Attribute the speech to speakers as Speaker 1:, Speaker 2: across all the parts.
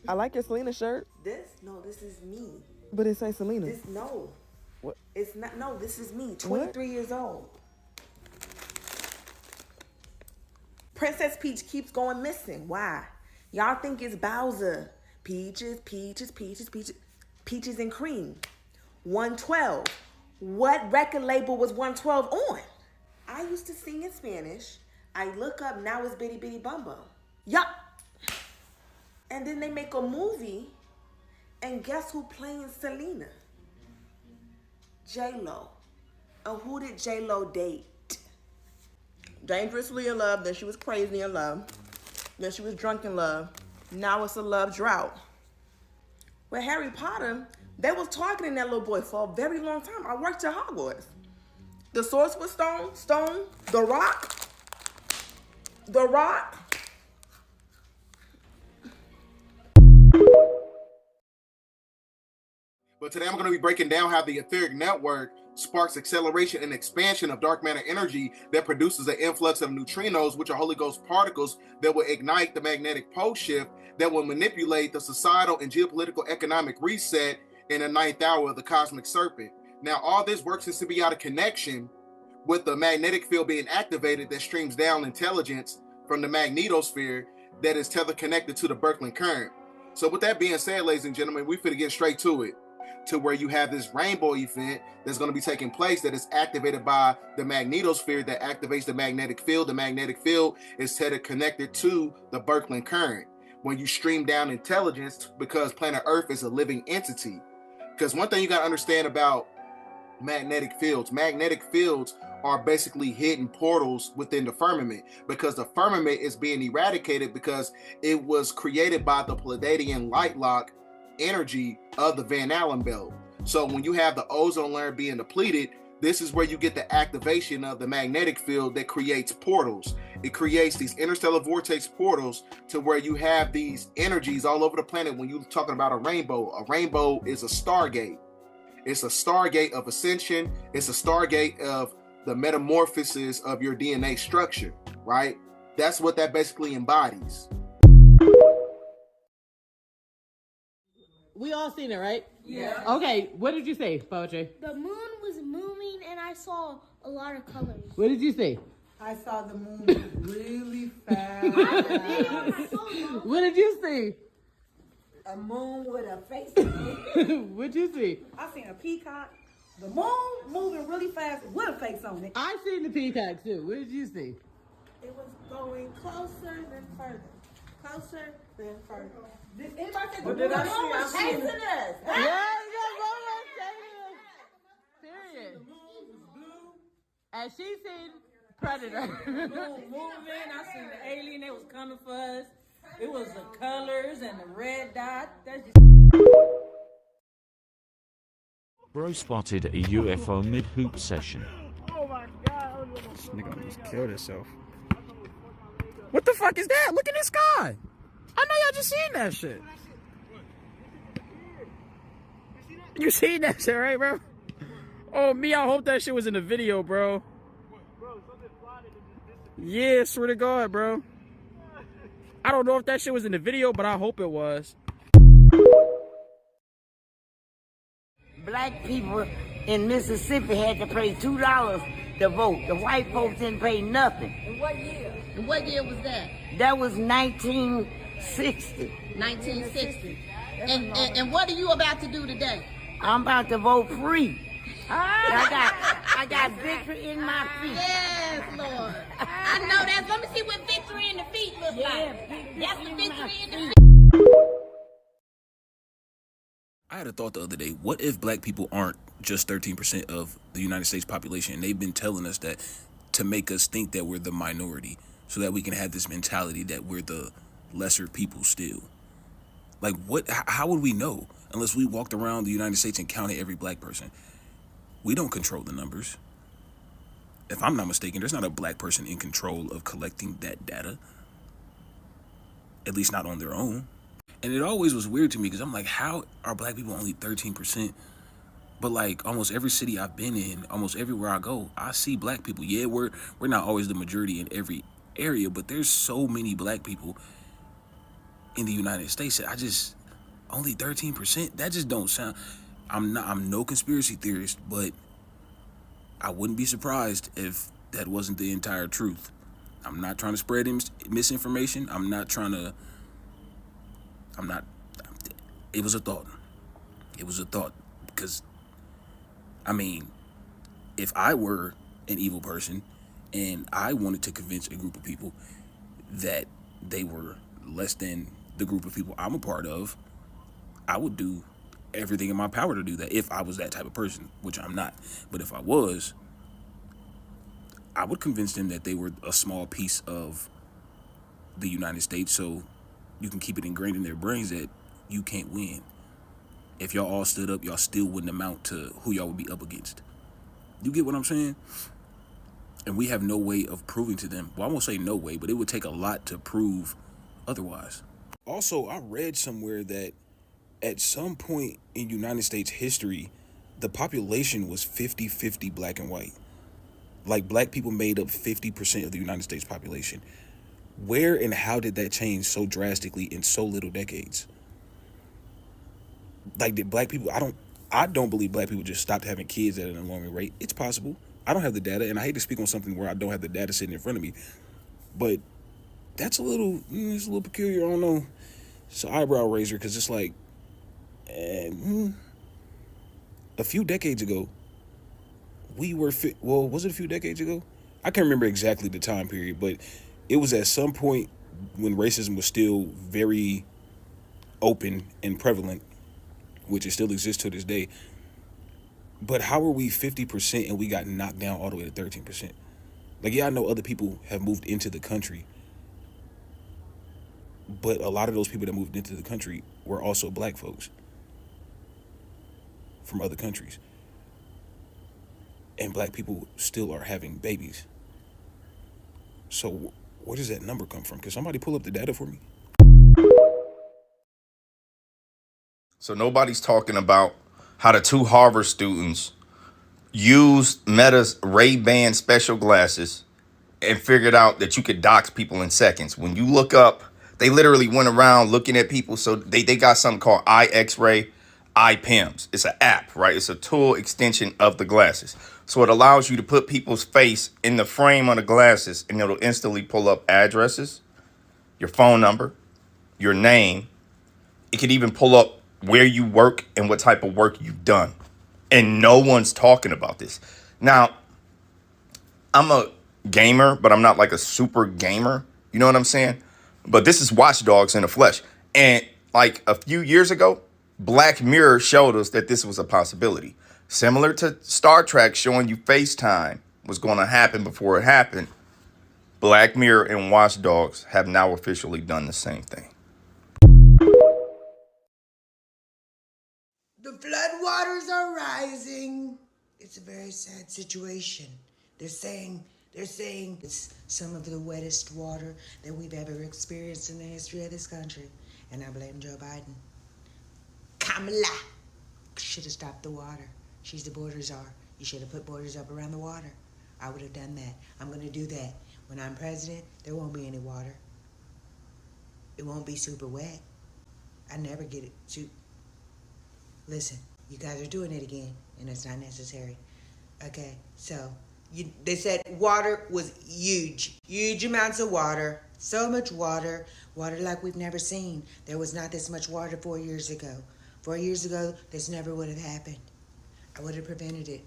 Speaker 1: I like your Selena shirt.
Speaker 2: This is me.
Speaker 1: But it says Selena.
Speaker 2: No.
Speaker 1: What?
Speaker 2: It's not. No, this is me. 23 years old. Princess Peach keeps going missing. Why? Y'all think it's Bowser. Peaches, peaches, peaches, peaches. Peaches and cream. 112. What record label was 112 on? I used to sing in Spanish. I look up, now it's Bitty Bitty Bum Bum. Yup. And then they make a movie, and guess who playing Selena? J-Lo. And who did J-Lo date? Dangerously in love, then she was crazy in love. Then she was drunk in love. Now it's a love drought. With Harry Potter, they was targeting that little boy for a very long time. I worked at Hogwarts. The Sorcerer's Stone, the Rock.
Speaker 3: But today I'm going to be breaking down how the etheric network sparks acceleration and expansion of dark matter energy that produces an influx of neutrinos, which are Holy Ghost particles that will ignite the magnetic pole shift that will manipulate the societal and geopolitical economic reset in the 9th hour of the cosmic serpent. Now, all this works in symbiotic connection with the magnetic field being activated that streams down intelligence from the magnetosphere that is teleconnected to the Birkeland current. So with that being said, ladies and gentlemen, we finna get straight to it, to where you have this rainbow event that's going to be taking place that is activated by the magnetosphere that activates the magnetic field. The magnetic field is teleconnected to the Birkeland current. When you stream down intelligence, because planet Earth is a living entity. Because one thing you got to understand about magnetic fields are basically hidden portals within the firmament, because the firmament is being eradicated because it was created by the Pleiadian light lock energy of the Van Allen belt. So when you have the ozone layer being depleted, this is where you get the activation of the magnetic field that creates portals. It creates these interstellar vortex portals to where you have these energies all over the planet. When you're talking about a rainbow is a stargate. It's a stargate of ascension. It's a stargate of the metamorphosis of your DNA structure, right? That's what that basically embodies.
Speaker 4: We all seen it, right?
Speaker 5: Yeah.
Speaker 4: Okay, what did you say, Poetry?
Speaker 5: The moon was moving and I saw a lot of colors.
Speaker 4: What did you say?
Speaker 6: I saw the moon move really fast.
Speaker 4: What did you see?
Speaker 6: A moon with a face.
Speaker 4: What'd you see?
Speaker 6: I seen a peacock. The moon moving really fast with a face on it.
Speaker 4: I seen the peacock too. What did you see?
Speaker 2: It was going closer than further. Closer than further.
Speaker 6: Did anybody say the
Speaker 2: What did I see?
Speaker 6: moon was chasing us?
Speaker 4: Yeah, period.
Speaker 6: The moon was blue.
Speaker 4: And she seen Predator.
Speaker 7: The moon moving. I seen the alien. They was coming for us. It was the colors and the red dot. That's just...
Speaker 8: Bro spotted a UFO mid-hoop session.
Speaker 9: Oh my god. This nigga almost killed himself. What the fuck is that? Look at the sky. I know y'all just seen that shit. You seen that shit, right, bro? Oh, me, I hope that shit was in the video, bro. Yeah, swear to God, bro. I don't know if that shit was in the video, but I hope it was.
Speaker 10: Black people in Mississippi had to pay $2 to vote. The white folks didn't pay nothing.
Speaker 5: In what year?
Speaker 11: And what year was that?
Speaker 10: That was 1960.
Speaker 11: 1960. And what are you about to do today?
Speaker 10: I'm about to vote free. I got victory in my feet.
Speaker 11: Yes, Lord. I know that. Let me see what victory in the feet looks like. That's the victory in the feet.
Speaker 12: I had a thought the other day, what if black people aren't just 13% of the United States population? And they've been telling us that to make us think that we're the minority so that we can have this mentality that we're the lesser people still. Like, how would we know unless we walked around the United States and counted every black person? We don't control the numbers. If I'm not mistaken, there's not a black person in control of collecting that data. At least not on their own. And it always was weird to me because I'm like, how are black people only 13%? But like almost every city I've been in, almost everywhere I go, I see black people. Yeah, we're not always the majority in every area, but there's so many black people in the United States that Only 13%? That just don't sound... I'm no conspiracy theorist, but I wouldn't be surprised if that wasn't the entire truth. I'm not trying to spread misinformation. I'm not... It was a thought. It was a thought. Because, I mean, if I were an evil person and I wanted to convince a group of people that they were less than the group of people I'm a part of, I would do everything in my power to do that if I was that type of person, which I'm not. But if I was, I would convince them that they were a small piece of the United States, so you can keep it ingrained in their brains that you can't win. If y'all all stood up, y'all still wouldn't amount to who y'all would be up against. You get what I'm saying? And we have no way of proving to them. Well, I won't say no way, but it would take a lot to prove otherwise. Also, I read somewhere that at some point in United States history, the population was 50-50 black and white. Like, black people made up 50% of the United States population. Where and how did that change so drastically in so little decades? Like, did black people... I don't believe black people just stopped having kids at an alarming rate. It's possible. I don't have the data, and I hate to speak on something where I don't have the data sitting in front of me, but that's it's a little peculiar. I don't know. It's an eyebrow raiser, because it's like, a few decades ago, we were was it a few decades ago? I can't remember exactly the time period, but it was at some point when racism was still very open and prevalent, which it still exists to this day. But how are we 50% and we got knocked down all the way to 13%? Like, yeah, I know other people have moved into the country, but a lot of those people that moved into the country were also black folks from other countries. And black people still are having babies. So where does that number come from? Can somebody pull up the data for me?
Speaker 13: So nobody's talking about how the two Harvard students used Meta's Ray-Ban special glasses and figured out that you could dox people in seconds. When you look up, they literally went around looking at people. So they got something called iX-ray, iPIMS. It's an app, right? It's a tool extension of the glasses. So it allows you to put people's face in the frame on the glasses, and it'll instantly pull up addresses, your phone number, your name. It could even pull up where you work and what type of work you've done. And no one's talking about this. Now, I'm a gamer, but I'm not like a super gamer. You know what I'm saying? But this is Watch Dogs in the flesh. And like a few years ago, Black Mirror showed us that this was a possibility. Similar to Star Trek showing you FaceTime was going to happen before it happened. Black Mirror and Watch Dogs have now officially done the same thing.
Speaker 10: The floodwaters are rising. It's a very sad situation. They're saying it's some of the wettest water that we've ever experienced in the history of this country. And I blame Joe Biden. Kamala should have stopped the water. She's the border czar. You should have put borders up around the water. I would have done that. I'm going to do that. When I'm president, there won't be any water. It won't be super wet. I never get it. Listen, you guys are doing it again, and it's not necessary. Okay, so they said water was huge amounts of water, so much water like we've never seen. There was not this much water 4 years ago. 4 years ago, this never would have happened. I would have prevented it.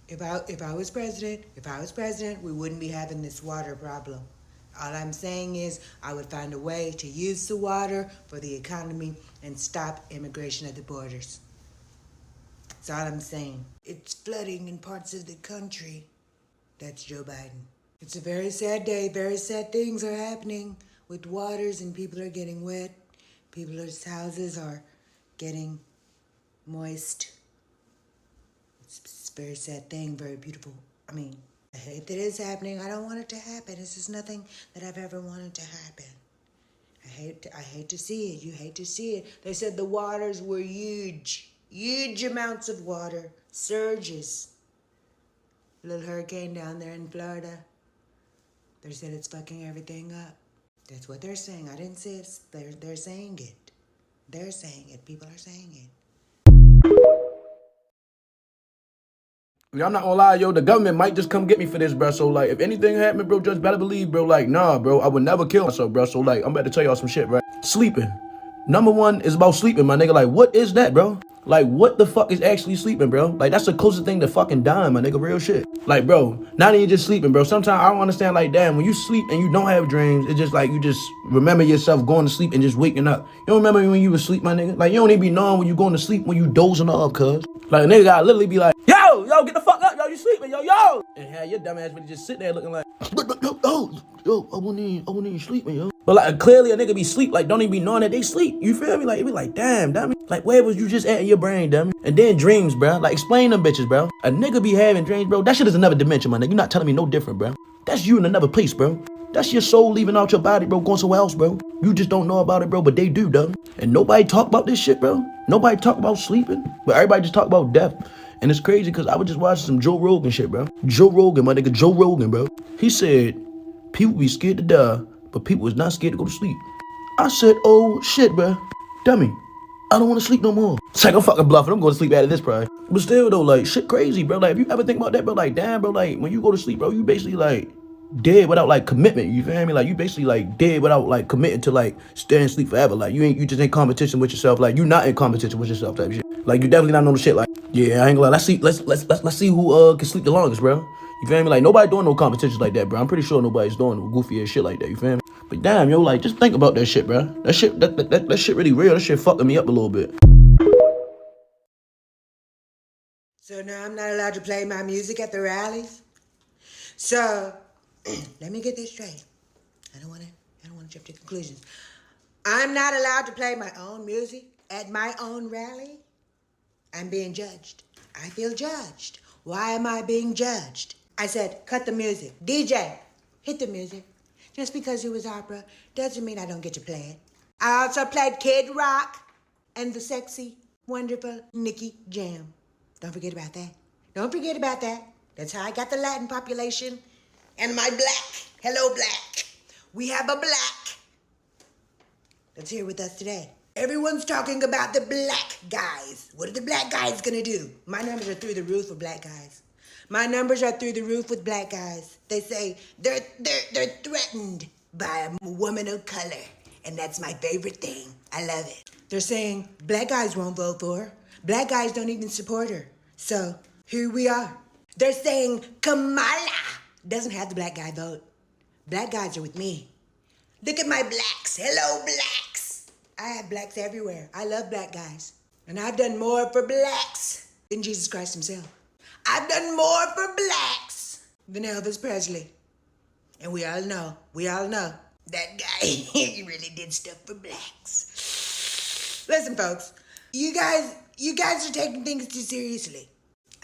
Speaker 10: If I was president, we wouldn't be having this water problem. All I'm saying is I would find a way to use the water for the economy and stop immigration at the borders. That's all I'm saying. It's flooding in parts of the country. That's Joe Biden. It's a very sad day. Very sad things are happening with waters, and people are getting wet. People's houses are getting moist. It's a very sad thing, very beautiful. I hate that it's happening. I don't want it to happen. This is nothing that I've ever wanted to happen. I hate to see it. You hate to see it. They said the waters were huge amounts of water, surges. A little hurricane down there in Florida. They said it's fucking everything up. That's what they're saying. I didn't say it. They're saying it. They're saying it. People are saying it.
Speaker 9: I'm not gonna lie, yo, the government might just come get me for this, bro. So, like, if anything happened, bro, just better believe, bro, like, nah, bro, I would never kill myself, bro. So, like, I'm about to tell y'all some shit, bro. Sleeping. Number one is about sleeping, my nigga. Like, what is that, bro? Like, what the fuck is actually sleeping, bro? Like, that's the closest thing to fucking dying, my nigga. Real shit. Like, bro, not even just sleeping, bro. Sometimes I don't understand, like, damn, when you sleep and you don't have dreams, it's just like you just remember yourself going to sleep and just waking up. You don't remember when you was asleep, my nigga? Like, you don't even be knowing when you going to sleep when you dozing off, cuz. Like, a nigga gotta literally be like, yo, get the fuck up, yo, you sleeping, yo. And have your dumb ass really just sit there looking like, yo, I wouldn't even sleeping, yo. But like clearly a nigga be sleep, like don't even be knowing that they sleep. You feel me? Like it be like, damn, dummy. Like where was you just at in your brain, dummy? And then dreams, bro. Like explain them bitches, bro. A nigga be having dreams, bro. That shit is another dimension, my nigga. You're not telling me no different, bro. That's you in another place, bro. That's your soul leaving out your body, bro, going somewhere else, bro. You just don't know about it, bro, but they do, dummy. And nobody talk about this shit, bro. Nobody talk about sleeping, but everybody just talk about death. And it's crazy because I was just watching some Joe Rogan shit, bro. Joe Rogan, my nigga, Joe Rogan, bro. He said, people be scared to die, but people is not scared to go to sleep. I said, oh shit, bro. Dummy. I don't want to sleep no more. It's like I'm fucking bluffing. I'm going to sleep out of this, bro. But still, though, like, shit crazy, bro. Like, if you ever think about that, bro, like, damn, bro, like, when you go to sleep, bro, you basically, like, dead without, like, commitment. You feel me? Like, you basically, like, dead without, like, committing to, like, stay and sleep forever. Like, you just in competition with yourself. Like, you not in competition with yourself type shit. Like, you definitely not on the shit, like, yeah, I ain't gonna lie. Let's see who, can sleep the longest, bro. You feel me? Like, nobody doing no competitions like that, bro. I'm pretty sure nobody's doing no goofy ass shit like that. You feel me? But damn, yo, like, just think about that shit, bro. That shit really real. That shit fucking me up a little bit.
Speaker 10: So now I'm not allowed to play my music at the rallies? So, let me get this straight. I don't want to jump to conclusions. I'm not allowed to play my own music at my own rally? I'm being judged. I feel judged. Why am I being judged? I said, cut the music. DJ, hit the music. Just because it was opera doesn't mean I don't get to play it. I also played Kid Rock and the sexy, wonderful Nicky Jam. Don't forget about that. Don't forget about that. That's how I got the Latin population and my black. Hello, black. We have a black that's here with us today. Everyone's talking about the black guys. What are the black guys gonna do? My numbers are through the roof with black guys. My numbers are through the roof with black guys. They say they're threatened by a woman of color. And that's my favorite thing. I love it. They're saying black guys won't vote for her. Black guys don't even support her. So here we are. They're saying Kamala doesn't have the black guy vote. Black guys are with me. Look at my blacks. Hello, blacks. I have blacks everywhere. I love black guys. And I've done more for blacks than Jesus Christ himself. I've done more for blacks than Elvis Presley. And we all know that guy, he really did stuff for blacks. Listen, folks, you guys are taking things too seriously.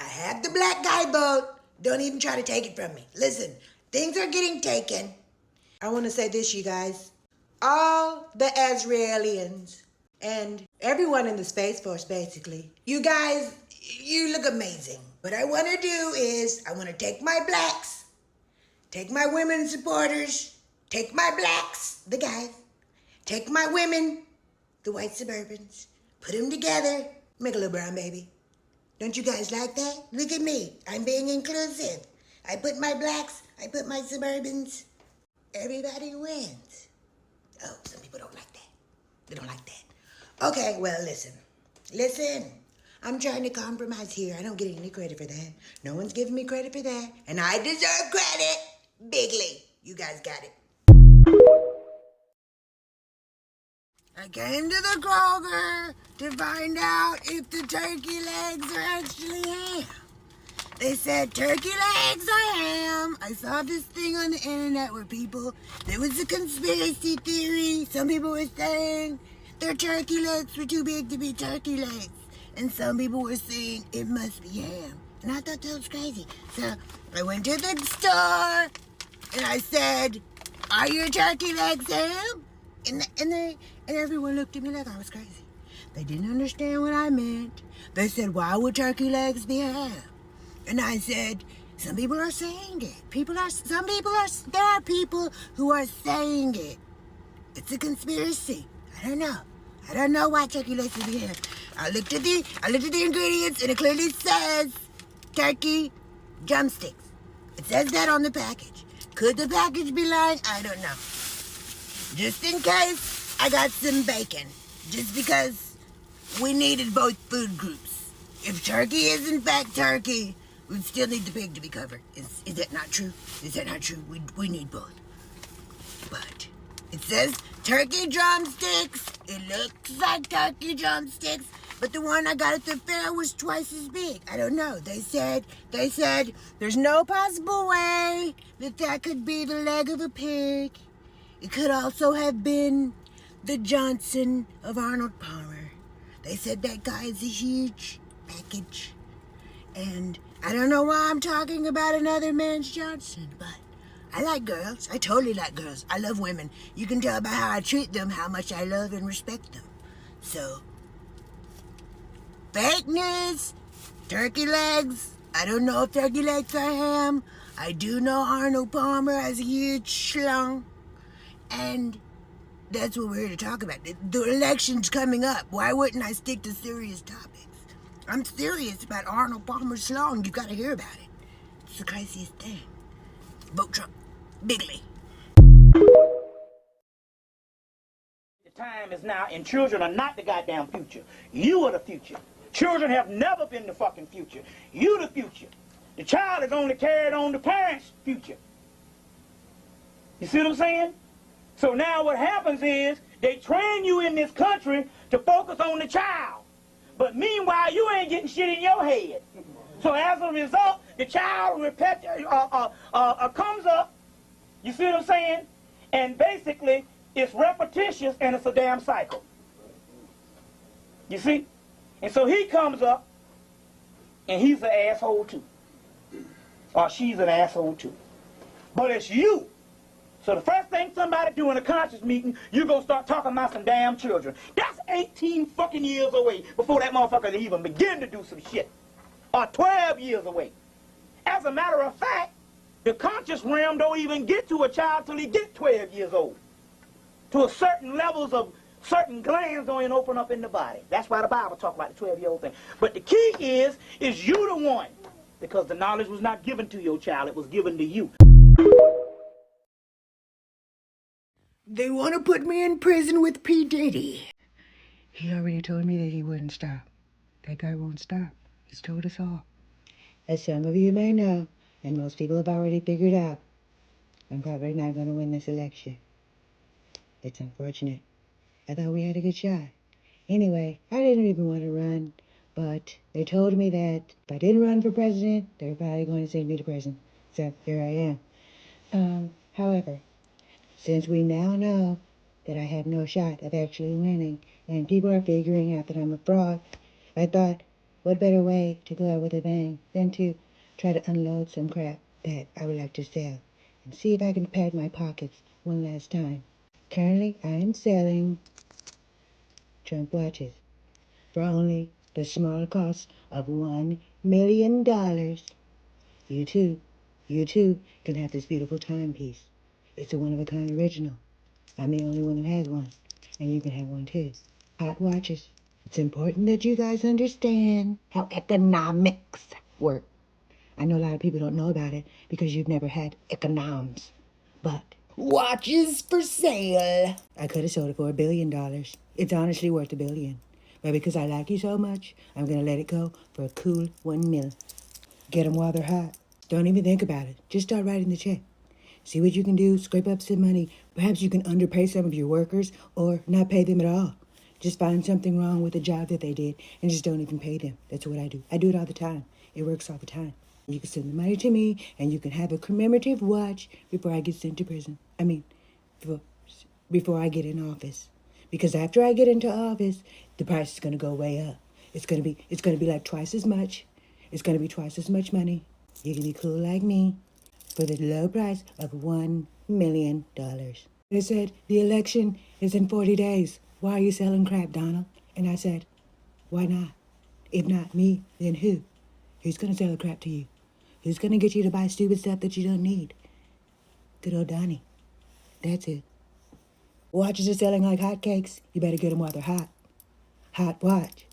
Speaker 10: I have the black guy vote. Don't even try to take it from me. Listen, things are getting taken. I want to say this, you guys. All the Israelis and everyone in the Space Force, basically. You guys, you look amazing. What I want to do is, I want to take my blacks, take my women supporters, take my blacks, the guys, take my women, the white suburbans, put them together, make a little brown baby. Don't you guys like that? Look at me. I'm being inclusive. I put my blacks, I put my suburbans. Everybody wins. Oh, some people don't like that. They don't like that. Okay, well, listen. I'm trying to compromise here. I don't get any credit for that. No one's giving me credit for that. And I deserve credit bigly. You guys got it. I came to the Kroger to find out if the turkey legs are actually ham. They said turkey legs are ham. I saw this thing on the internet where there was a conspiracy theory. Some people were saying their turkey legs were too big to be turkey legs. And some people were saying it must be ham. And I thought that was crazy. So I went to the store and I said, are your turkey legs ham? And everyone looked at me like I was crazy. They didn't understand what I meant. They said, why would turkey legs be ham? And I said, some people are saying it. There are people who are saying it. It's a conspiracy. I don't know. I don't know why turkey legs would be here. I looked at the ingredients and it clearly says turkey drumsticks. It says that on the package. Could the package be lying? I don't know. Just in case, I got some bacon. Just because we needed both food groups. If turkey is in fact turkey, we still need the pig to be covered. Is that not true? Is that not true? We need both. But it says turkey drumsticks. It looks like turkey drumsticks. But the one I got at the fair was twice as big. I don't know. They said there's no possible way that could be the leg of a pig. It could also have been the Johnson of Arnold Palmer. They said that guy is a huge package. And I don't know why I'm talking about another man's Johnson, but I like girls. I totally like girls. I love women. You can tell by how I treat them how much I love and respect them. So, fake news, turkey legs. I don't know if turkey legs are ham. I do know Arnold Palmer has a huge schlong. And that's what we're here to talk about. The election's coming up. Why wouldn't I stick to serious topics? I'm serious about Arnold Palmer's schlong. You've got to hear about it. It's the craziest thing. Vote Trump. Bigly.
Speaker 14: The time is now, and children are not the goddamn future. You are the future. Children have never been the fucking future. You the future. The child is only carried on the parents' future. You see what I'm saying? So now what happens is they train you in this country to focus on the child. But meanwhile, you ain't getting shit in your head. So as a result, the child comes up, you see what I'm saying? And basically, it's repetitious and it's a damn cycle. You see? And so he comes up, and he's an asshole too. Or she's an asshole too. But it's you. So the first thing somebody do in a conscious meeting, you're going to start talking about some damn children. That's 18 fucking years away before that motherfucker even begin to do some shit. Or 12 years away. As a matter of fact, the conscious realm don't even get to a child till he get 12 years old. To a certain levels of certain glands don't even open up in the body. That's why the Bible talks about the 12-year-old thing. But the key is you the one. Because the knowledge was not given to your child, it was given to you.
Speaker 10: They want to put me in prison with P. Diddy. He already told me that he wouldn't stop. That guy won't stop. He's told us all. As some of you may know, and most people have already figured out, I'm probably not going to win this election. It's unfortunate. I thought we had a good shot. Anyway, I didn't even want to run, but they told me that if I didn't run for president, they were probably going to send me to prison. So here I am. However, since we now know that I have no shot of actually winning, and people are figuring out that I'm a fraud, I thought, what better way to go out with a bang than to try to unload some crap that I would like to sell, and see if I can pad my pockets one last time. Currently, I am selling Trump watches for only the small cost of $1 million. You too can have this beautiful timepiece. It's a one-of-a-kind original. I'm the only one who has one, and you can have one too. Hot watches. It's important that you guys understand how economics work. I know a lot of people don't know about it because you've never had economs. But watches for sale. I could have sold it for $1 billion. It's honestly worth $1 billion. But because I like you so much, I'm going to let it go for a cool $1 million. Get them while they're hot. Don't even think about it. Just start writing the check. See what you can do, scrape up some money. Perhaps you can underpay some of your workers or not pay them at all. Just find something wrong with the job that they did and just don't even pay them. That's what I do. I do it all the time. It works all the time. You can send the money to me and you can have a commemorative watch before I get sent to prison. I mean, before I get in office. Because after I get into office, the price is going to go way up. It's going to be like twice as much. It's going to be twice as much money. You can be cool like me for the low price of $1 million. They said, the election is in 40 days. Why are you selling crap, Donald? And I said, why not? If not me, then who? Who's going to sell the crap to you? Who's going to get you to buy stupid stuff that you don't need? Good old Donnie. That's it. Watches are selling like hotcakes. You better get them while they're hot. Hot watch.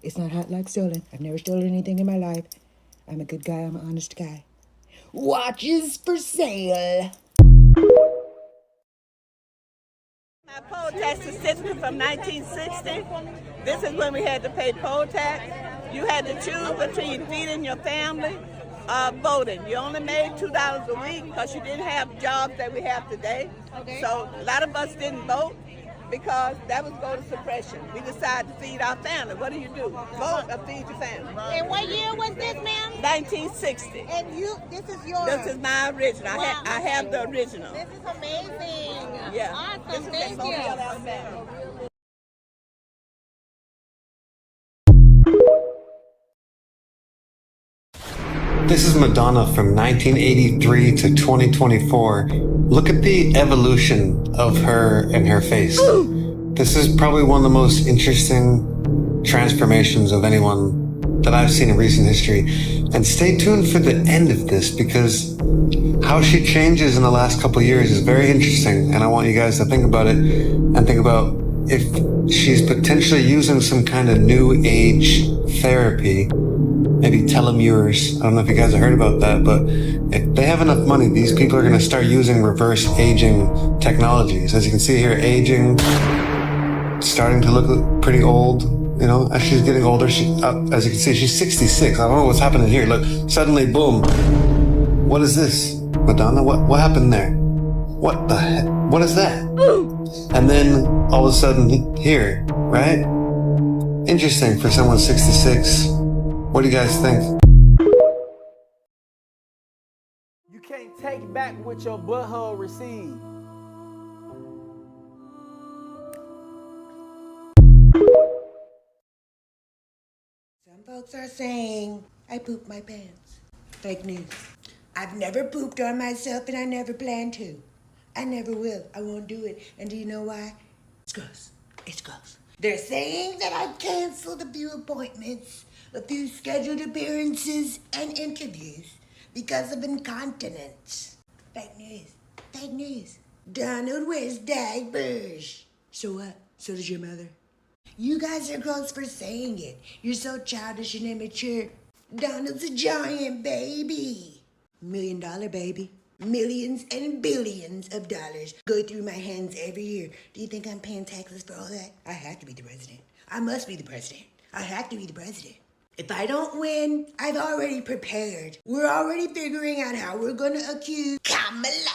Speaker 10: It's not hot like stolen. I've never stolen anything in my life. I'm a good guy. I'm an honest guy. Watches for sale.
Speaker 15: My poll tax certificate from 1960. This is when we had to pay poll tax. You had to choose between feeding your family or voting. You only made $2 a week because you didn't have jobs that we have today. Okay. So a lot of us didn't vote because that was voter suppression. We decided to feed our family. What do? Vote or feed your family.
Speaker 11: And what year was this, ma'am?
Speaker 15: 1960.
Speaker 11: And this is yours?
Speaker 15: This is my original.
Speaker 11: Wow.
Speaker 15: I have the original.
Speaker 11: This is amazing.
Speaker 15: Yeah.
Speaker 11: Awesome. Thank you.
Speaker 16: This is Madonna from 1983 to 2024. Look at the evolution of her and her face. This is probably one of the most interesting transformations of anyone that I've seen in recent history. And stay tuned for the end of this because how she changes in the last couple of years is very interesting. And I want you guys to think about it and think about if she's potentially using some kind of new age therapy. Maybe telomeres. I don't know if you guys have heard about that, but if they have enough money, these people are going to start using reverse aging technologies. As you can see here, aging, starting to look pretty old. You know, as she's getting older, as you can see, she's 66. I don't know what's happening here. Look, suddenly, boom. What is this? Madonna, what happened there? What the heck? What is that? And then all of a sudden here, right? Interesting for someone 66. What do you guys think?
Speaker 17: You can't take back what your butthole received.
Speaker 10: Some folks are saying I pooped my pants. Fake news. I've never pooped on myself and I never plan to. I never will. I won't do it. And do you know why? It's gross. It's gross. They're saying that I've canceled a few appointments, a few scheduled appearances and interviews because of incontinence. Fake news. Fake news. Donald wears diapers. So what? So does your mother. You guys are gross for saying it. You're so childish and immature. Donald's a giant baby. $1 million baby. Millions and billions of dollars go through my hands every year. Do you think I'm paying taxes for all that? I have to be the president. I must be the president. I have to be the president. If I don't win, I've already prepared. We're already figuring out how we're gonna accuse Kamala,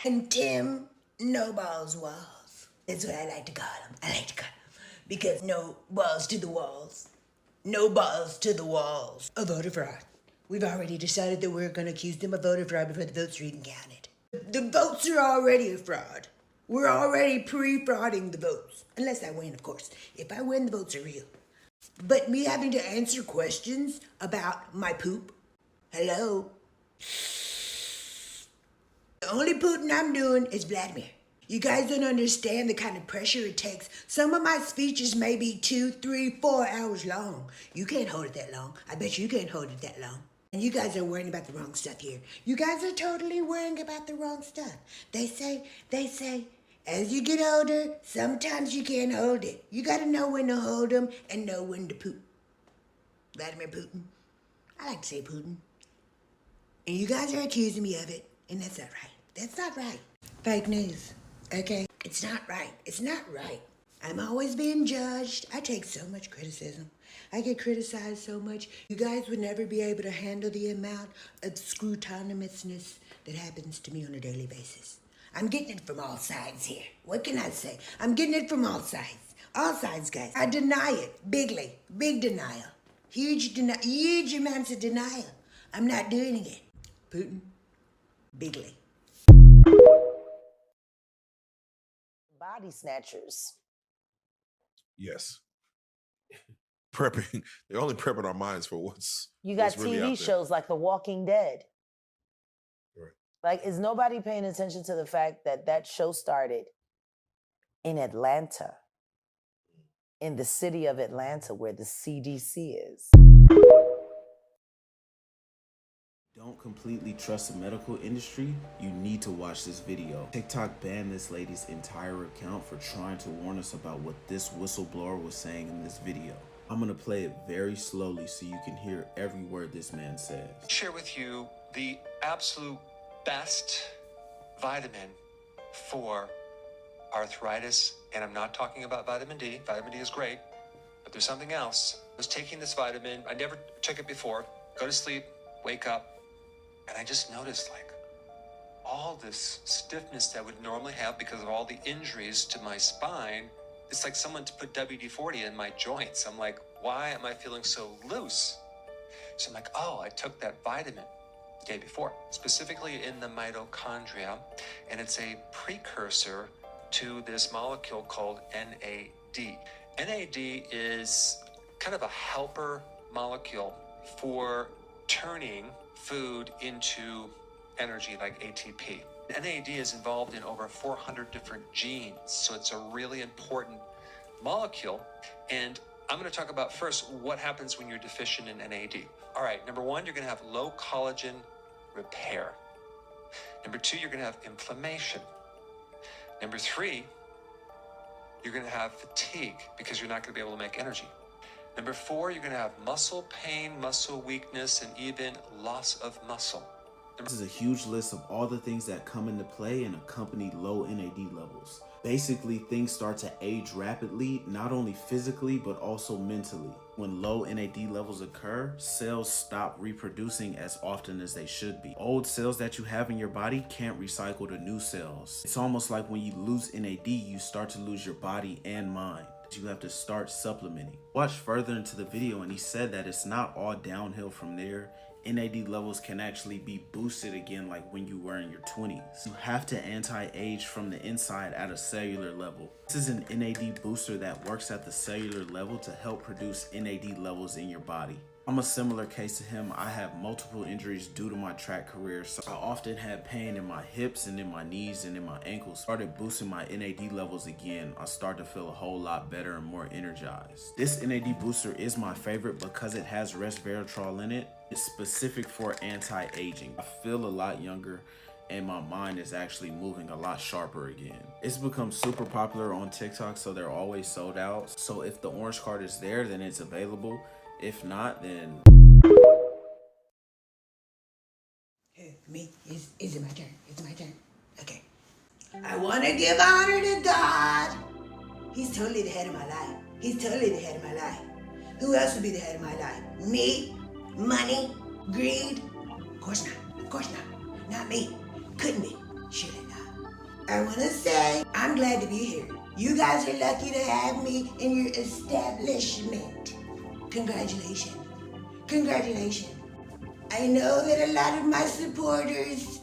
Speaker 10: and Tim No Balls Walls. That's what I like to call them. Because no balls to the walls. No balls to the walls. A voter fraud. We've already decided that we're going to accuse them of voter fraud before the votes are even counted. The votes are already a fraud. We're already pre-frauding the votes. Unless I win, of course. If I win, the votes are real. But me having to answer questions about my poop? Hello? The only Putin I'm doing is Vladimir. You guys don't understand the kind of pressure it takes. Some of my speeches may be 2, 3, 4 hours long. You can't hold it that long. I bet you can't hold it that long. And you guys are worrying about the wrong stuff here. You guys are totally worrying about the wrong stuff. They say, as you get older, sometimes you can't hold it. You gotta know when to hold them and know when to poop. Vladimir Putin. I like to say Putin. And you guys are accusing me of it, and that's not right. That's not right. Fake news. Okay, it's not right. It's not right. I'm always being judged. I take so much criticism. I get criticized so much. You guys would never be able to handle the amount of scrutinousness that happens to me on a daily basis. I'm getting it from all sides here. What can I say? I'm getting it from all sides. All sides, guys. I deny it. Bigly. Big denial. Huge amounts of denial. I'm not doing it. Putin. Bigly.
Speaker 18: Body snatchers.
Speaker 19: Yes. Prepping. They're only prepping our minds for what's
Speaker 18: You got
Speaker 19: really
Speaker 18: TV shows like The Walking Dead.
Speaker 19: Right.
Speaker 18: Like, is nobody paying attention to the fact that that show started in Atlanta, in the city of Atlanta, where the CDC is?
Speaker 20: Don't completely trust the medical industry, you need to watch this video. TikTok banned this lady's entire account for trying to warn us about what this whistleblower was saying in this video. I'm gonna play it very slowly so you can hear every word this man says.
Speaker 21: Share with you the absolute best vitamin for arthritis, and I'm not talking about vitamin D. Vitamin D is great, but there's something else. I was taking this vitamin, I never took it before, go to sleep, wake up, and I just noticed like all this stiffness that I would normally have because of all the injuries to my spine. It's like someone to put WD-40 in my joints. I'm like, why am I feeling so loose? So I'm like, oh, I took that vitamin the day before, specifically in the mitochondria, and it's a precursor to this molecule called NAD. NAD is kind of a helper molecule for turning food into energy like ATP. NAD is involved in over 400 different genes, so it's a really important molecule. And I'm going to talk about first what happens when you're deficient in NAD. All right, number one, you're going to have low collagen repair. Number two, you're going to have inflammation. Number three, you're going to have fatigue because you're not going to be able to make energy. Number four, you're going to have muscle pain, muscle weakness, and even loss of muscle.
Speaker 20: This is a huge list of all the things that come into play and accompany low NAD levels. Basically, things start to age rapidly, not only physically, but also mentally. When low NAD levels occur, cells stop reproducing as often as they should be. Old cells that you have in your body can't recycle to new cells. It's almost like when you lose NAD, you start to lose your body and mind. You have to start supplementing. Watch further into the video and he said that it's not all downhill from there. NAD levels can actually be boosted again like when you were in your 20s. You have to anti-age from the inside at a cellular level. This is an NAD booster that works at the cellular level to help produce NAD levels in your body. I'm a similar case to him. I have multiple injuries due to my track career, so I often had pain in my hips and in my knees and in my ankles. Started boosting my NAD levels again. I started to feel a whole lot better and more energized. This NAD booster is my favorite because it has resveratrol in it. It's specific for anti-aging. I feel a lot younger and my mind is actually moving a lot sharper again. It's become super popular on TikTok, so they're always sold out. So if the orange card is there, then it's available. If not, then...
Speaker 10: Me? Is it my turn? It's my turn. Okay. I want to give honor to God. He's totally the head of my life. He's totally the head of my life. Who else would be the head of my life? Me? Money? Greed? Of course not. Of course not. Not me. Couldn't be. Surely not. I want to say I'm glad to be here. You guys are lucky to have me in your establishment. Congratulations. Congratulations. I know that a lot of my supporters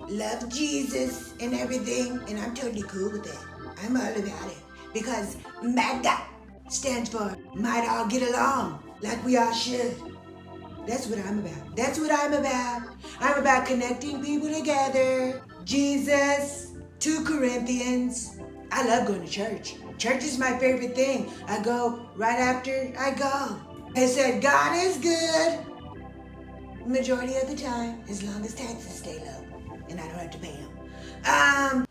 Speaker 10: love Jesus and everything, and I'm totally cool with that. I'm all about it. Because MAGA stands for might all get along, like we all should. That's what I'm about. That's what I'm about. I'm about connecting people together. Jesus, 2 Corinthians. I love going to church. Church is my favorite thing. I go right after I go. I said, God is good. Majority of the time, as long as taxes stay low and I don't have to pay them.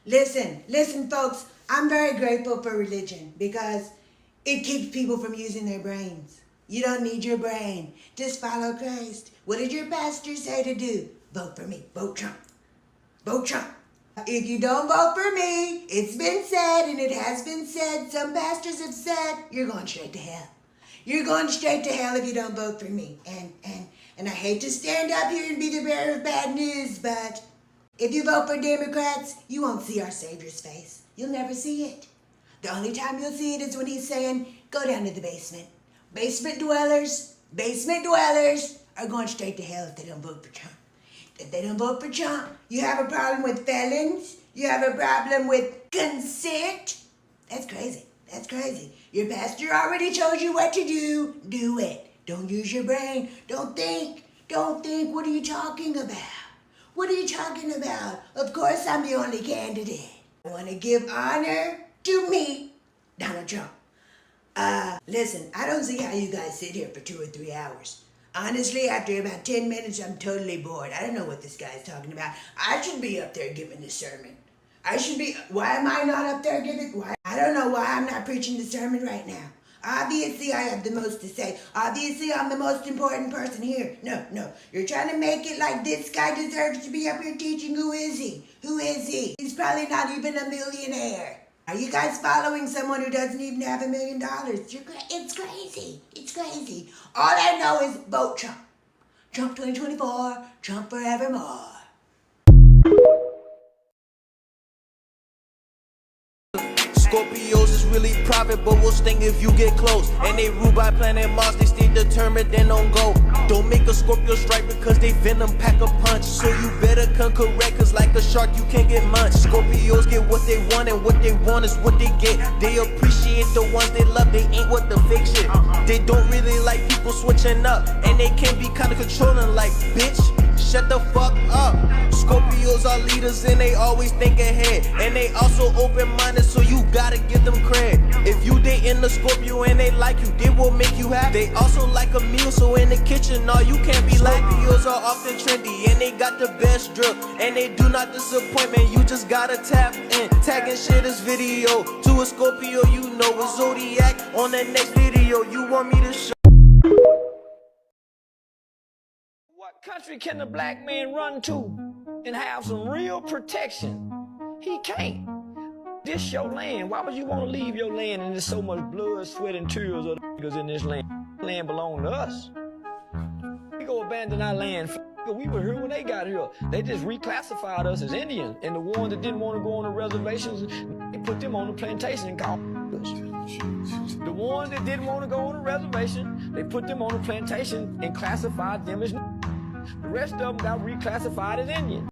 Speaker 10: Listen, folks. I'm very grateful for religion because it keeps people from using their brains. You don't need your brain. Just follow Christ. What did your pastor say to do? Vote for me. Vote Trump. Vote Trump. If you don't vote for me, it's been said, and it has been said, some pastors have said, you're going straight to hell. You're going straight to hell if you don't vote for me. And I hate to stand up here and be the bearer of bad news, but if you vote for Democrats, you won't see our Savior's face. You'll never see it. The only time you'll see it is when he's saying, go down to the basement. Basement dwellers are going straight to hell if they don't vote for Trump. If they don't vote for Trump, you have a problem with felons. You have a problem with consent. That's crazy. That's crazy. Your pastor already told you what to do. Do it. Don't use your brain. Don't think. Don't think. What are you talking about? What are you talking about? Of course I'm the only candidate. I want to give honor to me, Donald Trump. Listen, I don't see how you guys sit here for 2 or 3 hours. Honestly, after about 10 minutes, I'm totally bored. I don't know what this guy's talking about. I should be up there giving the sermon. Why am I not up there giving, I don't know why I'm not preaching the sermon right now. Obviously, I have the most to say. Obviously, I'm the most important person here. No. You're trying to make it like this guy deserves to be up here teaching. Who is he? He's probably not even a millionaire. Are you guys following someone who doesn't even have $1 million? It's crazy. It's crazy. All I know is vote Trump. Trump 2024, Trump forevermore.
Speaker 1: Scorpios is really private, but will sting if you get close. And they rule by planet Mars, they stay determined, then don't go. Don't make a Scorpio strike because they venom pack a punch. So you better come correct, cause like a shark you can't get munched. Scorpios get what they want, and what they want is what they get. They appreciate the ones they love, they ain't what the fake shit. They don't really like people switching up, and they can be kinda controlling like, bitch, shut the fuck up. Scorpios are leaders and they always think ahead. And they also open-minded, so you gotta give them cred. If you dating a Scorpio and they like you, they will make you happy. They also like a meal, so in the kitchen, no, you can't be like. Scorpios are often trendy and they got the best drip. And they do not disappoint, man, you just gotta tap in. Tagging shit this video to a Scorpio, you know a Zodiac. On the next video, you want me to show.
Speaker 22: What country can a black man run to and have some real protection? He can't. This your land. Why would you want to leave your land and there's so much blood, sweat, and tears of the niggas in this land? Land belong to us. We go abandon our land. We were here when they got here. They just reclassified us as Indians. And the ones that didn't want to go on the reservations, they put them on the plantation and called us. The ones that didn't want to go on the reservation, they put them on the plantation and classified them as. The rest of them got reclassified as Indians.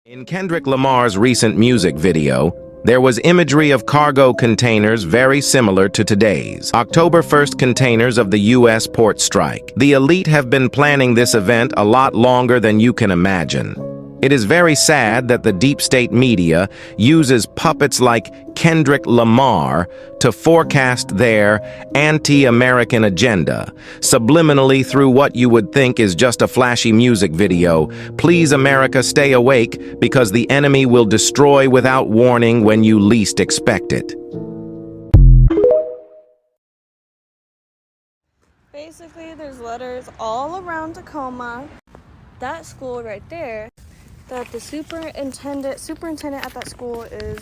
Speaker 23: In Kendrick Lamar's recent music video, there was imagery of cargo containers very similar to today's October 1st containers of the U.S. port strike. The elite have been planning this event a lot longer than you can imagine. It is very sad that the deep state media uses puppets like Kendrick Lamar to forecast their anti-American agenda, subliminally through what you would think is just a flashy music video. Please, America, stay awake, because the enemy will destroy without warning when you least expect it.
Speaker 24: Basically, there's letters all around Tacoma. That school right there, that the superintendent at that school is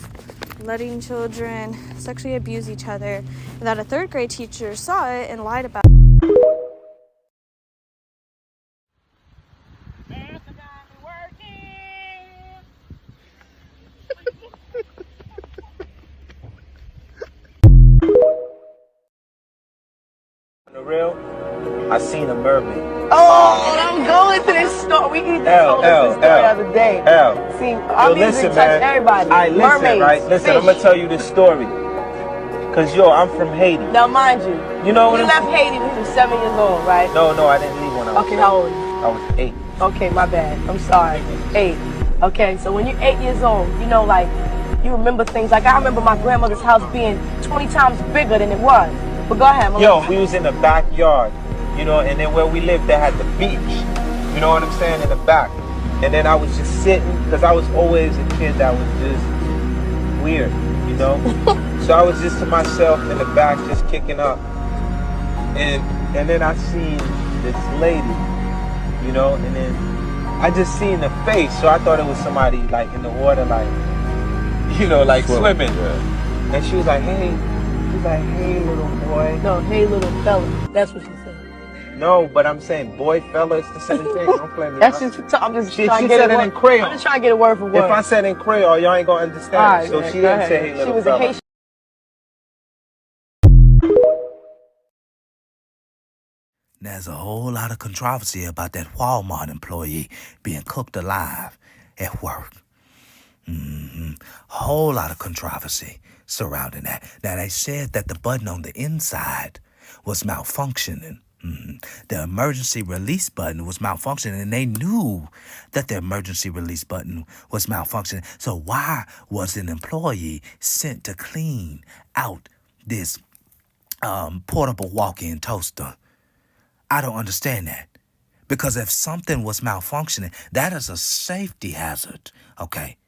Speaker 24: letting children sexually abuse each other, and that a third grade teacher saw it and lied about it.
Speaker 25: The real, I seen a mermaid.
Speaker 26: Oh, I'm going to this store. We need to tell this story the other day. See, I'm
Speaker 25: listen,
Speaker 26: touch
Speaker 25: man.
Speaker 26: everybody.
Speaker 25: Listen,
Speaker 26: Mermaids,
Speaker 25: right? Listen,
Speaker 26: fish.
Speaker 25: I'm gonna tell you this story. Cause I'm from Haiti.
Speaker 26: Now, mind you,
Speaker 25: you know what
Speaker 26: you left Haiti when you were 7 years old, right?
Speaker 25: No, I didn't leave when I was.
Speaker 26: Okay, how old?
Speaker 25: I was 8.
Speaker 26: Okay, my bad. I'm sorry. 8. Okay, so when you're 8 years old, you know, like, you remember things. Like, I remember my grandmother's house being 20 times bigger than it was. But go ahead, Melissa.
Speaker 25: We was in the backyard, you know, and then where we lived, they had the beach. You know what I'm saying, in the back. And then I was just sitting, because I was always a kid that was just weird, you know. So I was just to myself in the back, just kicking up. And then I seen this lady, you know, and then I just seen the face. So I thought it was somebody like in the water, like, you know, like swimming. Yeah. And she was like, hey. She's like, hey, little boy.
Speaker 26: No, hey, little fella. That's what she said.
Speaker 25: No, but I'm saying boy, fella, it's the same thing. Don't play me.
Speaker 26: That's just, I'm just
Speaker 25: she
Speaker 26: trying to get
Speaker 25: said it in Creole.
Speaker 26: I'm just trying to get a word for word.
Speaker 25: If I said in Creole, y'all ain't gonna understand.
Speaker 26: Right,
Speaker 25: so
Speaker 26: man,
Speaker 25: she didn't say, hey, little
Speaker 26: She was
Speaker 25: fella.
Speaker 26: a Haitian.
Speaker 27: There's a whole lot of controversy about that Walmart employee being cooked alive at work. Whole lot of controversy surrounding that. Now, they said that the button on the inside was malfunctioning. The emergency release button was malfunctioning, and they knew that the emergency release button was malfunctioning. So why was an employee sent to clean out this portable walk-in toaster. I don't understand that. Because if something was malfunctioning, that is a safety hazard, okay?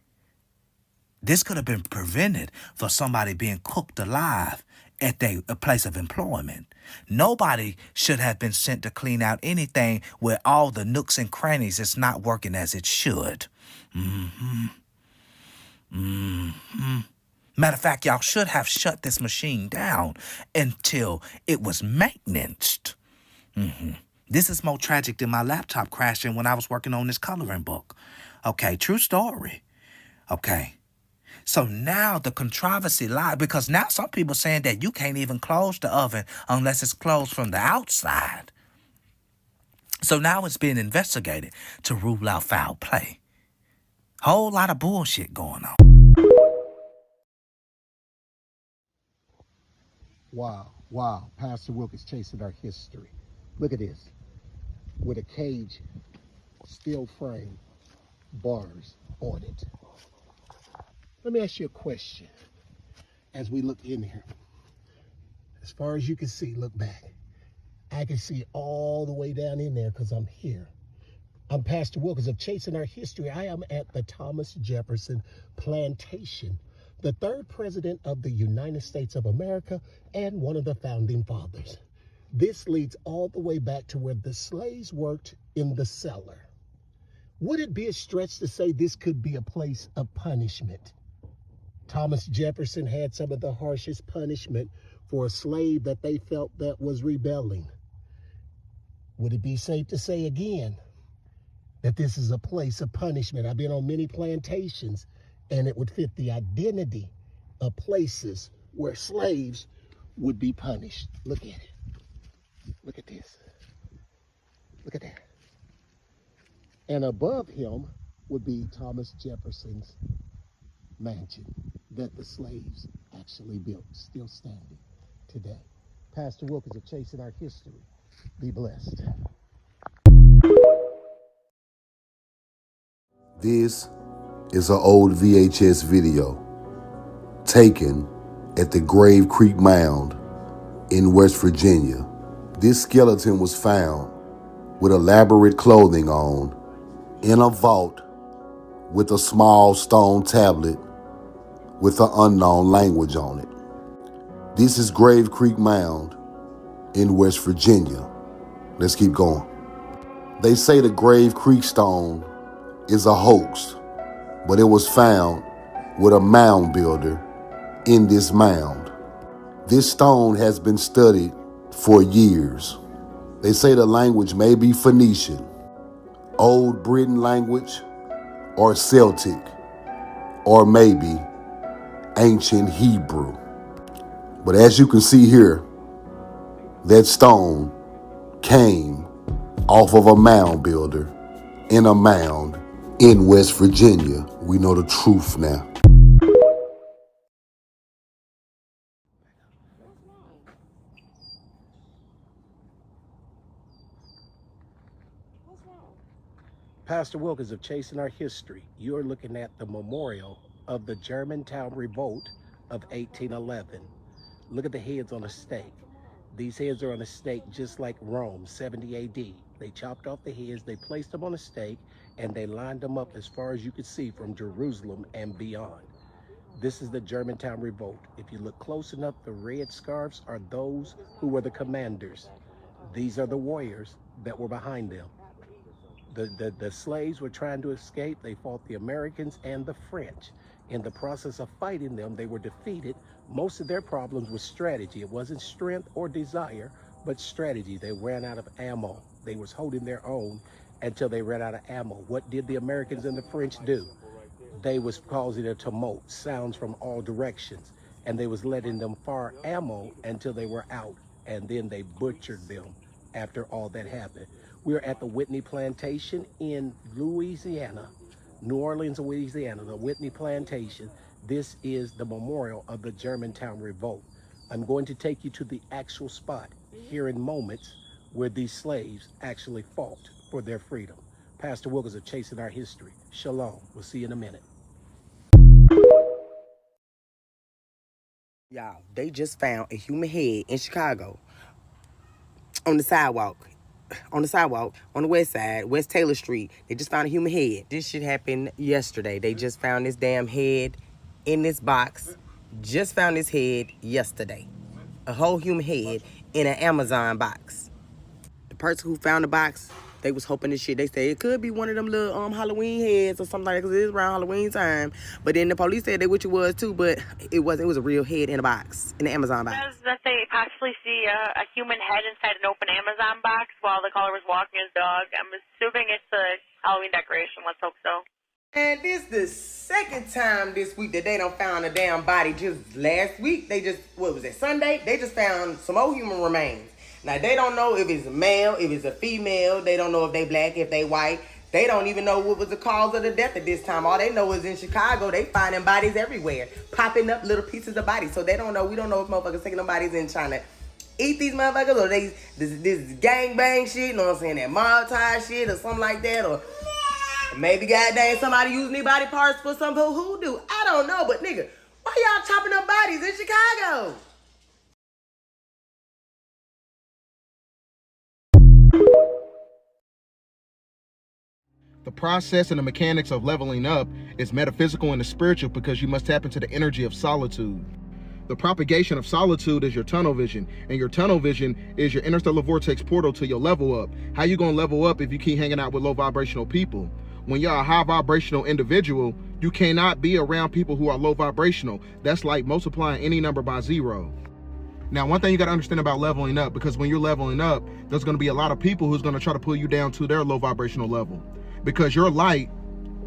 Speaker 27: This could have been prevented for somebody being cooked alive at their place of employment. Nobody should have been sent to clean out anything where all the nooks and crannies is not working as it should. Matter of fact, y'all should have shut this machine down until it was maintenanced. This is more tragic than my laptop crashing when I was working on this coloring book. Okay, true story. Okay. So now the controversy lies because now some people saying that you can't even close the oven unless it's closed from the outside. So now it's being investigated to rule out foul play. Whole lot of bullshit going on.
Speaker 2: Wow. Pastor Wilk is chasing our history. Look at this. With a cage, steel frame, bars on it. Let me ask you a question. As we look in here, as far as you can see, look back. I can see all the way down in there because I'm here. I'm Pastor Wilkins of Chasing Our History. I am at the Thomas Jefferson Plantation, the third president of the United States of America and one of the founding fathers. This leads all the way back to where the slaves worked in the cellar. Would it be a stretch to say this could be a place of punishment? Thomas Jefferson had some of the harshest punishment for a slave that they felt that was rebelling. Would it be safe to say again that this is a place of punishment? I've been on many plantations, and it would fit the identity of places where slaves would be punished. Look at it. Look at this. Look at that. And above him would be Thomas Jefferson's mansion that the slaves actually built, still standing today. Pastor Wilkins of Chasing Our History. Be blessed.
Speaker 3: This is an old VHS video taken at the Grave Creek Mound in West Virginia. This skeleton was found with elaborate clothing on in a vault with a small stone tablet with an unknown language on it. This is Grave Creek Mound in West Virginia. Let's keep going. They say the Grave Creek stone is a hoax, but it was found with a mound builder in this mound. This stone has been studied for years. They say the language may be Phoenician, Old Britain language, or Celtic, or maybe ancient Hebrew. But as you can see here, that stone came off of a mound builder in a mound in West Virginia. We know the truth now.
Speaker 2: Pastor Wilkins of Chasing Our History. You're looking at the memorial of the Germantown Revolt of 1811. Look at the heads on a stake. These heads are on a stake just like Rome, 70 AD. They chopped off the heads, they placed them on a stake, and they lined them up as far as you could see from Jerusalem and beyond. This is the Germantown Revolt. If you look close enough, the red scarves are those who were the commanders. These are the warriors that were behind them. The slaves were trying to escape. They fought the Americans and the French. In the process of fighting them, they were defeated. Most of their problems was strategy. It wasn't strength or desire, but strategy. They ran out of ammo. They was holding their own until they ran out of ammo. What did the Americans and the French do? They was causing a tumult, sounds from all directions, and they was letting them fire ammo until they were out, and then they butchered them after all that happened. We're at the Whitney Plantation in Louisiana, New Orleans, Louisiana, the Whitney Plantation. This is the memorial of the Germantown Revolt. I'm going to take you to the actual spot here in moments where these slaves actually fought for their freedom. Pastor Wilkins of Chasing Our History. Shalom. We'll see you in a minute.
Speaker 4: Y'all, they just found a human head in Chicago on the sidewalk. On the west side, West Taylor Street. They just found a human head. This shit happened yesterday. They just found this damn head in this box. Just found this head yesterday. A whole human head in an Amazon box. The person who found the box, they was hoping this shit. They said it could be one of them little Halloween heads or something like that, because it is around Halloween time. But then the police said they wish it was too, but it wasn't. It was a real head in a box, in the Amazon box.
Speaker 5: Says that they possibly see a human head inside an open Amazon box while the caller was walking his dog. I'm assuming it's a Halloween decoration. Let's hope so.
Speaker 4: And this the second time this week that they done found a damn body. Just last week, what was it, Sunday? They just found some old human remains. Now, they don't know if it's a male, if it's a female. They don't know if they black, if they white. They don't even know what was the cause of the death at this time. All they know is in Chicago, they finding bodies everywhere, popping up little pieces of bodies. So they don't know. We don't know if motherfuckers taking them bodies and trying to eat these motherfuckers, or this gang bang shit, you know what I'm saying, that mob tie shit or something like that, or maybe goddamn somebody using their body parts for some hoodoo. I don't know, but nigga, why y'all chopping up bodies in Chicago?
Speaker 6: The process and the mechanics of leveling up is metaphysical and spiritual, because you must tap into the energy of solitude. The propagation of solitude is your tunnel vision, and your tunnel vision is your interstellar vortex portal to your level up. How you gonna level up if you keep hanging out with low vibrational people? When you're a high vibrational individual, you cannot be around people who are low vibrational. That's like multiplying any number by 0. Now, one thing you got to understand about leveling up, because when you're leveling up, there's going to be a lot of people who's going to try to pull you down to their low vibrational level, because your light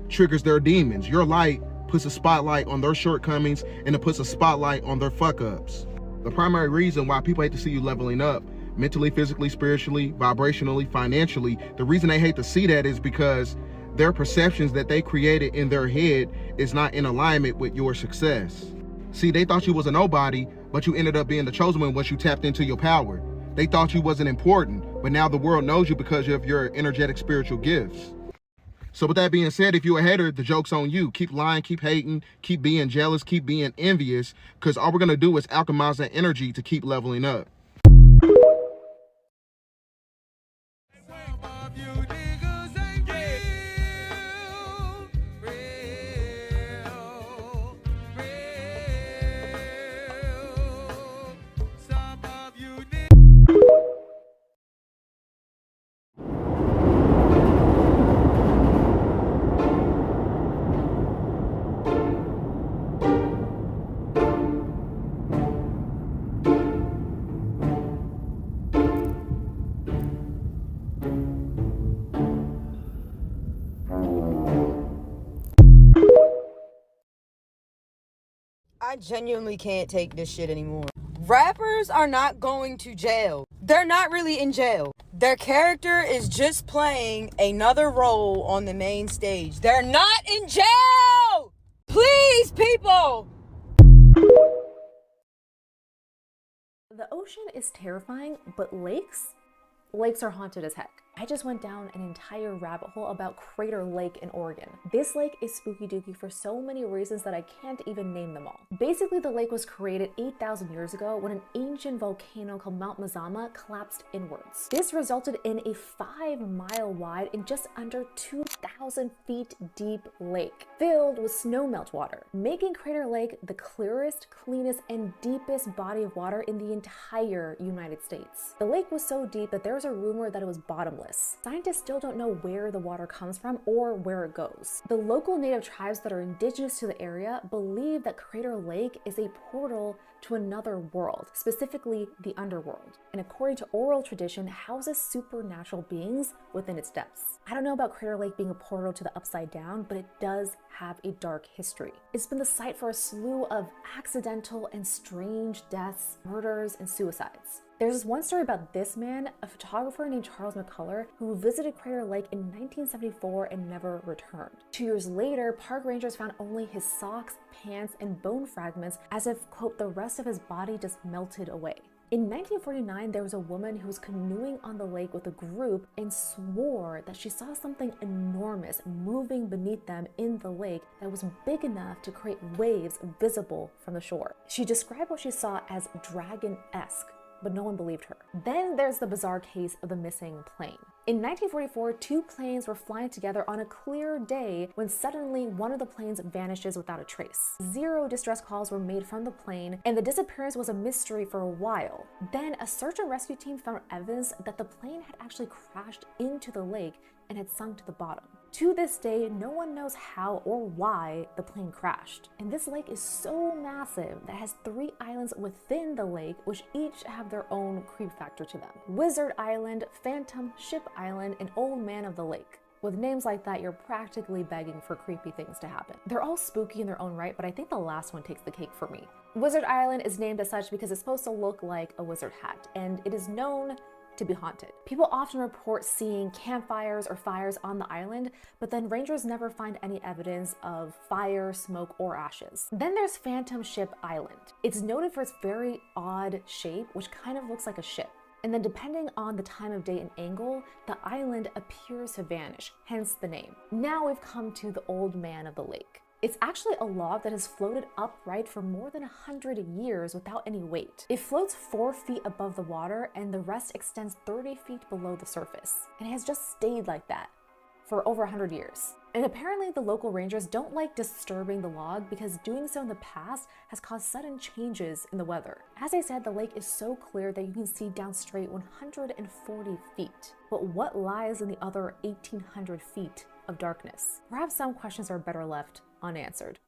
Speaker 6: triggers their demons. Your light puts a spotlight on their shortcomings, and it puts a spotlight on their fuck ups. The primary reason why people hate to see you leveling up, mentally, physically, spiritually, vibrationally, financially, the reason they hate to see that is because their perceptions that they created in their head is not in alignment with your success. See, they thought you was a nobody, but you ended up being the chosen one once you tapped into your power. They thought you wasn't important, but now the world knows you because of your energetic spiritual gifts. So with that being said, if you're a hater, the joke's on you. Keep lying, keep hating, keep being jealous, keep being envious, because all we're going to do is alchemize that energy to keep leveling up.
Speaker 7: I genuinely can't take this shit anymore. Rappers are not going to jail. They're not really in jail. Their character is just playing another role on the main stage. They're not in jail! Please, people!
Speaker 8: The ocean is terrifying, but lakes are haunted as heck. I just went down an entire rabbit hole about Crater Lake in Oregon. This lake is spooky dooky for so many reasons that I can't even name them all. Basically, the lake was created 8,000 years ago when an ancient volcano called Mount Mazama collapsed inwards. This resulted in a 5-mile wide and just under 2,000 feet deep lake filled with snowmelt water, making Crater Lake the clearest, cleanest, and deepest body of water in the entire United States. The lake was so deep that there's a rumor that it was bottomless. Scientists still don't know where the water comes from or where it goes. The local native tribes that are indigenous to the area believe that Crater Lake is a portal to another world, specifically the underworld, and according to oral tradition, houses supernatural beings within its depths. I don't know about Crater Lake being a portal to the upside down, but it does have a dark history. It's been the site for a slew of accidental and strange deaths, murders, and suicides. There's this one story about this man, a photographer named Charles McCullough, who visited Crater Lake in 1974 and never returned. 2 years later, park rangers found only his socks, pants, and bone fragments, as if, quote, the rest of his body just melted away. In 1949, there was a woman who was canoeing on the lake with a group and swore that she saw something enormous moving beneath them in the lake that was big enough to create waves visible from the shore. She described what she saw as dragon-esque, but no one believed her. Then there's the bizarre case of the missing plane. In 1944, two planes were flying together on a clear day when suddenly one of the planes vanishes without a trace. 0 distress calls were made from the plane, and the disappearance was a mystery for a while. Then a search and rescue team found evidence that the plane had actually crashed into the lake and had sunk to the bottom. To this day, no one knows how or why the plane crashed. And this lake is so massive that it has 3 islands within the lake, which each have their own creep factor to them. Wizard Island, Phantom Ship Island, and Old Man of the Lake. With names like that, you're practically begging for creepy things to happen. They're all spooky in their own right, but I think the last one takes the cake for me. Wizard Island is named as such because it's supposed to look like a wizard hat, and it is known to be haunted. People often report seeing campfires or fires on the island, but then rangers never find any evidence of fire, smoke, or ashes. Then there's Phantom Ship Island. It's noted for its very odd shape, which kind of looks like a ship. And then depending on the time of day and angle, the island appears to vanish, hence the name. Now we've come to the Old Man of the Lake. It's actually a log that has floated upright for more than 100 years without any weight. It floats 4 feet above the water and the rest extends 30 feet below the surface. And it has just stayed like that for over 100 years. And apparently the local rangers don't like disturbing the log because doing so in the past has caused sudden changes in the weather. As I said, the lake is so clear that you can see down straight 140 feet. But what lies in the other 1,800 feet of darkness? Perhaps some questions are better left unanswered.